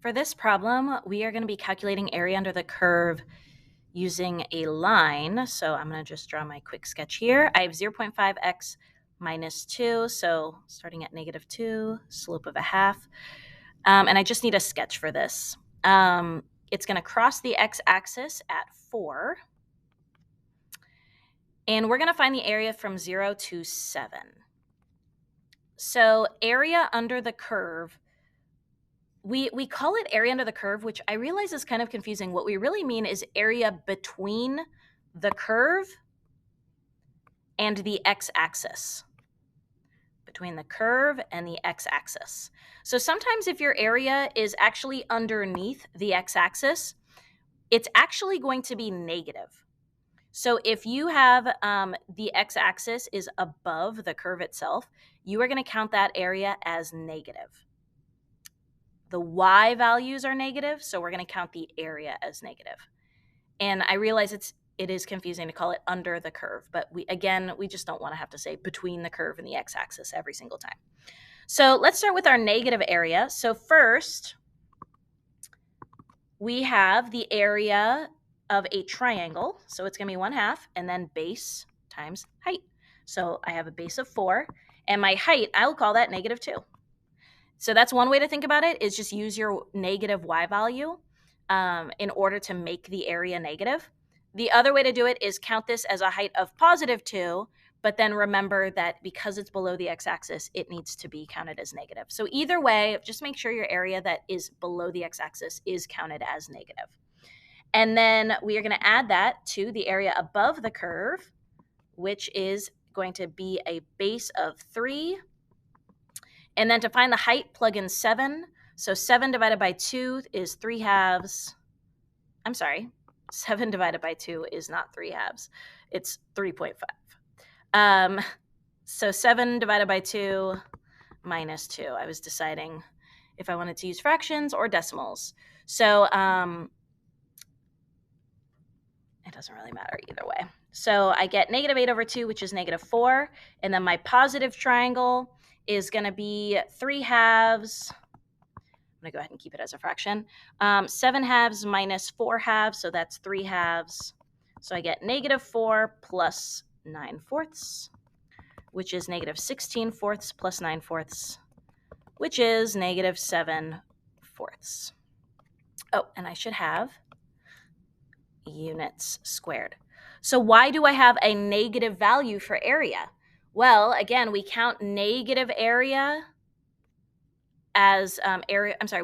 For this problem, we are going to be calculating area under the curve using a line. So I'm going to just draw my quick sketch here. I have 0.5x minus 2, so starting at -2, slope of a half. And I just need a sketch for this. It's going to cross the x-axis at 4. And we're going to find the area from 0 to 7. So area under the curve, we call it area under the curve, which I realize is kind of confusing. What we really mean is area between the curve and the x-axis. Between the curve and the x-axis. So sometimes if your area is actually underneath the x-axis, it's actually going to be negative. So if you have the x-axis is above the curve itself, you are going to count that area as negative. The y values are negative, so we're going to count the area as negative. And I realize it is confusing to call it under the curve, but we just don't want to have to say between the curve and the x-axis every single time. So let's start with our negative area. So first, we have the area of a triangle. So it's going to be 1/2, and then base times height. So I have a base of 4, and my height, I'll call that -2. So that's one way to think about it, is just use your negative y value in order to make the area negative. The other way to do it is count this as a height of +2, but then remember that because it's below the x-axis, it needs to be counted as negative. So either way, just make sure your area that is below the x-axis is counted as negative. And then we are going to add that to the area above the curve, which is going to be a base of 3. And then to find the height, plug in 7. So 7 divided by 2 is 3/2. I'm sorry, 7 divided by 2 is not 3/2. It's 3.5. So 7 divided by 2 minus 2. I was deciding if I wanted to use fractions or decimals. So it doesn't really matter either way. So I get -8/2, which is -4. And then my positive triangle is going to be 3/2. I'm going to go ahead and keep it as a fraction. 7/2 minus 4/2, so that's 3/2. So I get -4 plus 9/4, which is -16/4 plus 9/4, which is -7/4. Oh, and I should have units squared. So why do I have a negative value for area? Well, again, we count negative area as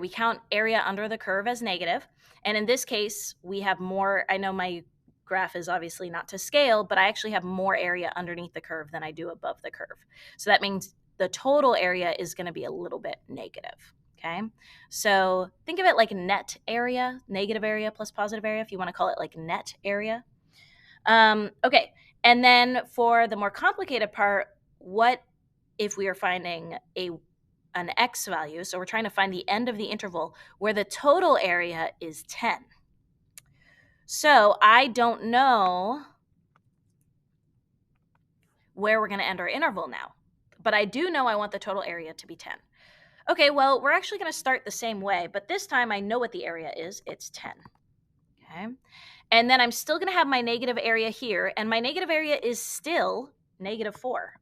we count area under the curve as negative. And in this case, we have more. I know my graph is obviously not to scale, but I actually have more area underneath the curve than I do above the curve. So that means the total area is going to be a little bit negative. Okay, so think of it like net area, negative area plus positive area, if you want to call it like net area. Okay, and then for the more complicated part, what if we are finding an x value? So we're trying to find the end of the interval where the total area is 10. So I don't know where we're going to end our interval now, but I do know I want the total area to be 10. Okay, well, we're actually going to start the same way, but this time I know what the area is. It's 10. Okay, and then I'm still going to have my negative area here, and my negative area is still -4.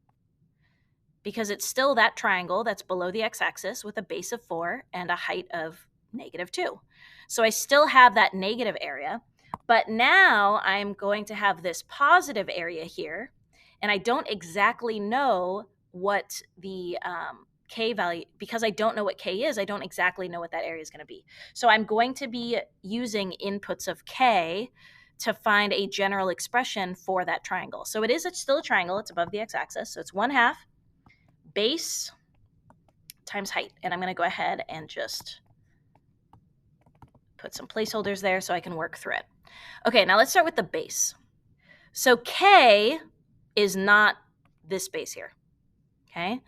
Because it's still that triangle that's below the x-axis with a base of 4 and a height of -2. So I still have that negative area, but now I'm going to have this positive area here, and I don't exactly know what the k value, because I don't know what k is, I don't exactly know what that area is going to be. So I'm going to be using inputs of k to find a general expression for that triangle. So it is still a triangle, it's above the x-axis, so it's 1/2 base times height. And I'm going to go ahead and just put some placeholders there so I can work through it. Okay, now let's start with the base. So k is not this base here. Okay,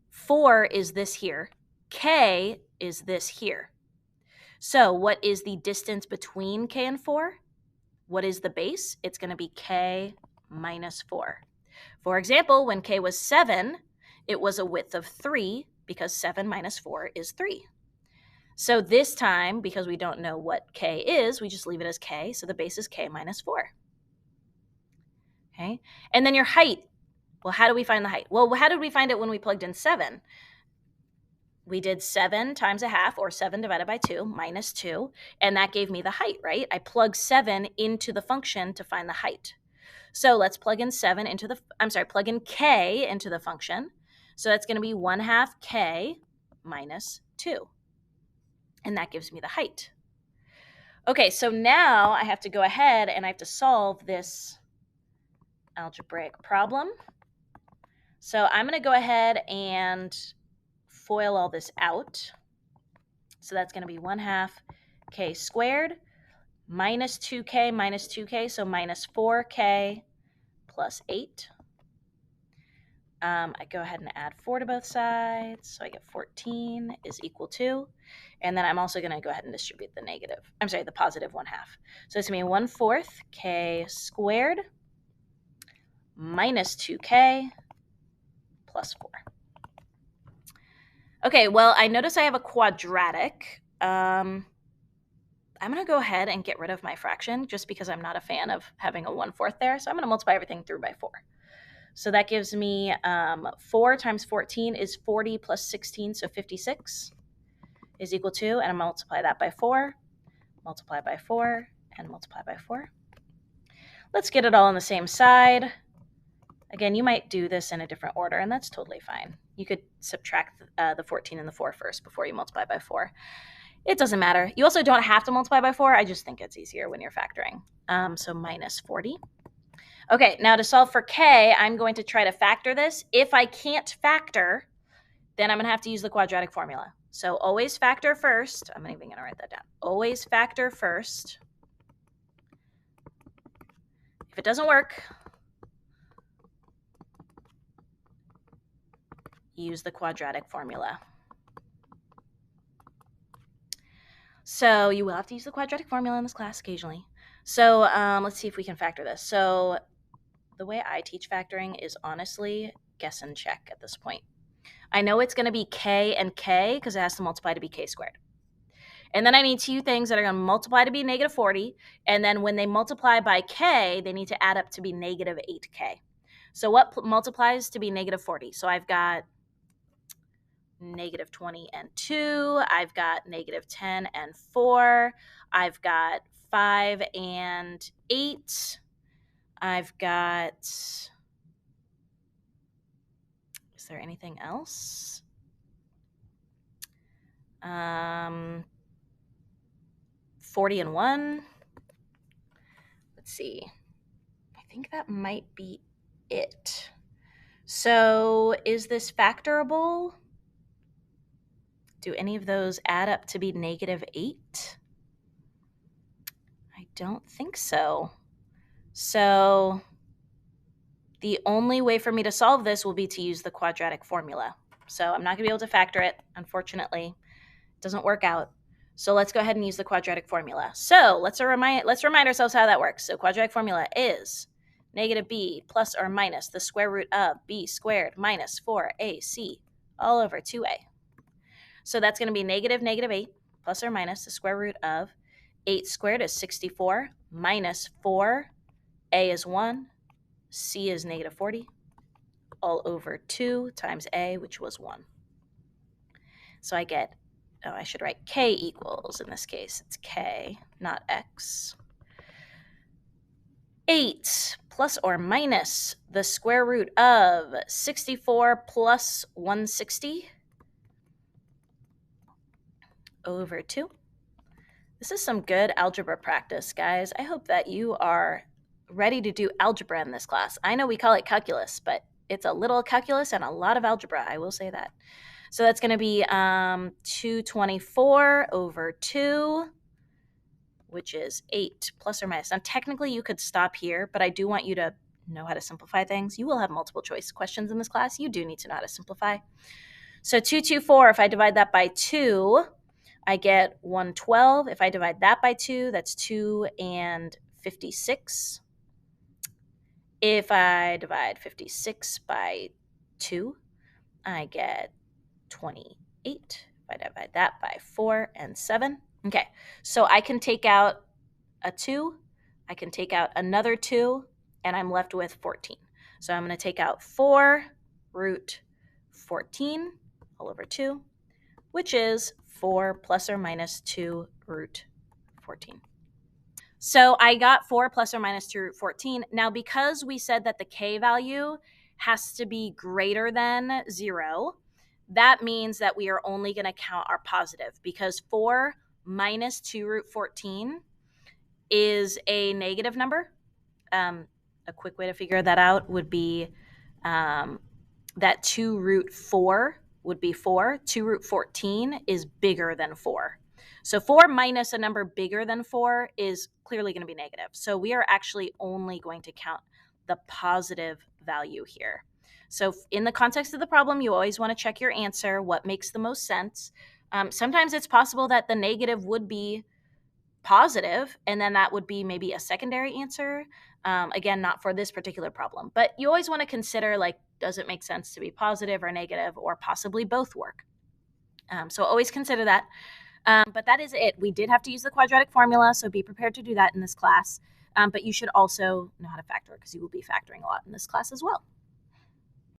4 is this here. K is this here. So what is the distance between k and 4? What is the base? It's going to be k minus 4. For example, when k was 7, it was a width of 3 because 7 minus 4 is 3. So this time, because we don't know what k is, we just leave it as k. So the base is k minus 4. Okay. And then your height. Well, how do we find the height? Well, how did we find it when we plugged in 7? We did 7 times a half, or 7 divided by 2, minus 2, and that gave me the height, right? I plugged 7 into the function to find the height. So let's plug in plug in k into the function. So that's going to be 1/2 k minus 2. And that gives me the height. Okay, so now I have to go ahead and I have to solve this algebraic problem. So I'm going to go ahead and FOIL all this out. So that's going to be 1/2 k squared minus 2k, so minus 4k plus 8. I go ahead and add 4 to both sides, so I get 14 is equal to, and then I'm also going to go ahead and distribute the positive 1/2. So it's going to be 1/4 k squared minus 2k plus 4. Okay, well, I notice I have a quadratic. I'm going to go ahead and get rid of my fraction just because I'm not a fan of having a 1/4 there. So I'm going to multiply everything through by 4. So that gives me 4 times 14 is 40 plus 16, so 56 is equal to, and I'm going to multiply that by 4, multiply by 4, and multiply by 4. Let's get it all on the same side. Again, you might do this in a different order, and that's totally fine. You could subtract the 14 and the 4 first before you multiply by 4. It doesn't matter. You also don't have to multiply by 4. I just think it's easier when you're factoring. So minus 40. Okay, now to solve for k, I'm going to try to factor this. If I can't factor, then I'm going to have to use the quadratic formula. So always factor first. I'm even going to write that down. Always factor first. If it doesn't work, use the quadratic formula. So you will have to use the quadratic formula in this class occasionally. So let's see if we can factor this. So the way I teach factoring is honestly guess and check at this point. I know it's going to be k and k because it has to multiply to be k squared. And then I need two things that are going to multiply to be negative 40. And then when they multiply by k, they need to add up to be negative 8k. So what multiplies to be negative 40? So I've got negative 20 and 2. I've got negative 10 and 4. I've got 5 and 8. I've got, is there anything else? 40 and 1. Let's see. I think that might be it. So is this factorable? Do any of those add up to be negative 8? I don't think so. So the only way for me to solve this will be to use the quadratic formula. So I'm not going to be able to factor it, unfortunately. It doesn't work out. So let's go ahead and use the quadratic formula. So let's remind ourselves how that works. So quadratic formula is negative b plus or minus the square root of b squared minus 4ac all over 2a. So that's going to be negative 8 plus or minus the square root of 8 squared is 64 minus 4, a is 1, c is negative 40, all over 2 times a, which was 1. So I get, I should write k equals, in this case, it's k, not x. 8 plus or minus the square root of 64 plus 160 over 2. This is some good algebra practice, guys. I hope that you are ready to do algebra in this class. I know we call it calculus, but it's a little calculus and a lot of algebra, I will say that. So that's going to be 224 over 2, which is 8 plus or minus. Now, technically, you could stop here, but I do want you to know how to simplify things. You will have multiple choice questions in this class. You do need to know how to simplify. So 224, if I divide that by 2, I get 112. If I divide that by 2, that's 2 and 56. If I divide 56 by 2, I get 28. If I divide that by 4 and 7. Okay, so I can take out a 2, I can take out another 2, and I'm left with 14. So I'm going to take out 4 root 14 all over 2, which is 4 plus or minus 2 root 14. So I got 4 plus or minus 2 root 14. Now, because we said that the k value has to be greater than 0, that means that we are only going to count our positive, because 4 minus 2 root 14 is a negative number. A quick way to figure that out would be that 2 root 4 would be 4. 2 root 14 is bigger than 4. So 4 minus a number bigger than 4 is clearly going to be negative. So we are actually only going to count the positive value here. So in the context of the problem, you always want to check your answer, what makes the most sense. Sometimes it's possible that the negative would be positive, and then that would be maybe a secondary answer. Again, not for this particular problem, but you always want to consider, like, does it make sense to be positive or negative, or possibly both work? So always consider that. But that is it. We did have to use the quadratic formula, so be prepared to do that in this class. But you should also know how to factor, because you will be factoring a lot in this class as well.